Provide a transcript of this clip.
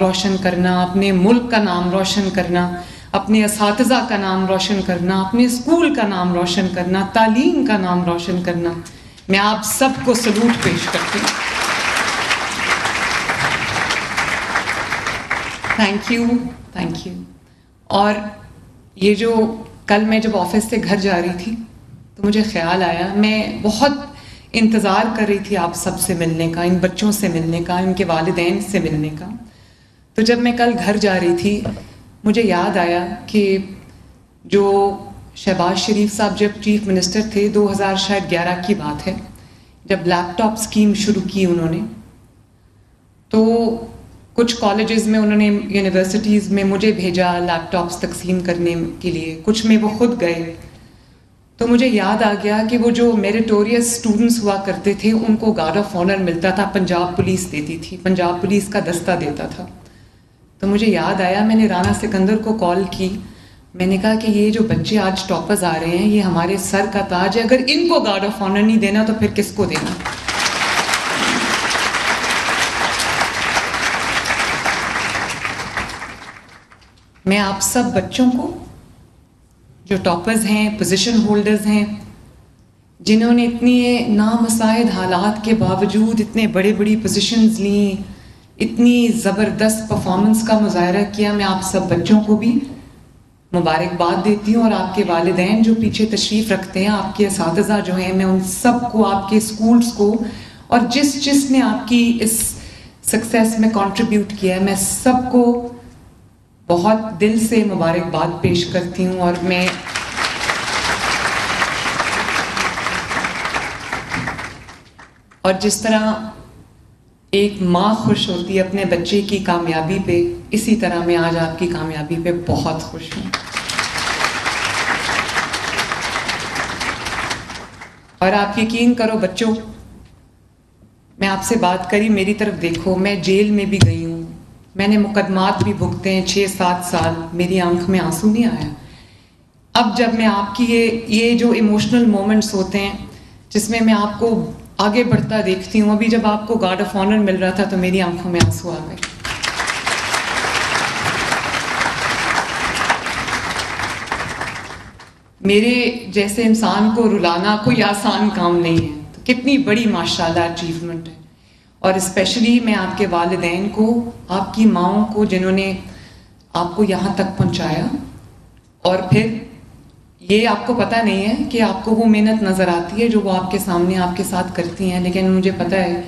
रोशन करना, अपने मुल्क का नाम रोशन करना, अपने असातिज़ा का नाम रोशन करना, अपने स्कूल का नाम रोशन करना, तालीम का नाम रोशन करना। मैं आप सबको सलूट पेश करती हूँ। Thank you. और ये जो कल मैं जब ऑफिस से घर जा रही थी तो मुझे ख्याल आया, मैं बहुत इंतज़ार कर रही थी आप सब से मिलने का, इन बच्चों से मिलने का, इनके वालिदैन से मिलने का। तो जब मैं कल घर जा रही थी मुझे याद आया कि जो शहबाज शरीफ साहब जब चीफ मिनिस्टर थे, 2011 की बात है, जब लैपटॉप स्कीम शुरू की उन्होंने, तो कुछ कॉलेजेस में उन्होंने, यूनिवर्सिटीज़ में मुझे भेजा लैपटॉप्स तकसीम करने के लिए, कुछ में वो खुद गए। तो मुझे याद आ गया कि वो जो मेरिटोरियस स्टूडेंट्स हुआ करते थे उनको गार्ड ऑफ ऑनर मिलता था, पंजाब पुलिस देती थी, पंजाब पुलिस का दस्ता देता था। तो मुझे याद आया, मैंने राना सिकंदर को कॉल की, मैंने कहा कि ये जो बच्चे आज टॉपर्स आ रहे हैं ये हमारे सर का ताज है, अगर इनको गार्ड ऑफ ऑनर नहीं देना तो फिर किसको देना। मैं आप सब बच्चों को जो टॉपर्स हैं, पोजीशन होल्डर्स हैं, जिन्होंने इतनी नामसाइद हालात के बावजूद इतने बड़ी बड़ी पोजीशंस ली, इतनी ज़बरदस्त परफॉर्मेंस का मुजाहरा किया, मैं आप सब बच्चों को भी मुबारकबाद देती हूँ। और आपके वालिदैन जो पीछे तशरीफ़ रखते हैं, आपके असातिज़ा जो हैं, मैं उन सब को, आपके स्कूल्स को, और जिसने आपकी इस सक्सेस में कंट्रीब्यूट किया है, मैं सबको बहुत दिल से मुबारकबाद पेश करती हूँ। और मैं जिस तरह एक माँ खुश होती है अपने बच्चे की कामयाबी पे, इसी तरह मैं आज आपकी कामयाबी पे बहुत खुश हूँ। और आप यकीन करो बच्चों, मैं आपसे बात करी, मेरी तरफ देखो, मैं जेल में भी गई हूँ, मैंने मुकदमात भी भुगते हैं 6-7 साल, मेरी आंख में आंसू नहीं आया। अब जब मैं आपकी ये जो इमोशनल मोमेंट्स होते हैं जिसमें मैं आपको आगे बढ़ता देखती हूँ, अभी जब आपको गार्ड ऑफ ऑनर मिल रहा था तो मेरी आंखों में आंसू आ गए। मेरे जैसे इंसान को रुलाना कोई आसान काम नहीं है, तो कितनी बड़ी माशाल्लाह अचीवमेंट है। और स्पेशली मैं आपके वालिदैन को, आपकी माँओं को, जिन्होंने आपको यहाँ तक पहुँचाया, और फिर ये आपको पता नहीं है कि आपको वो मेहनत नज़र आती है जो वो आपके सामने आपके साथ करती हैं, लेकिन मुझे पता है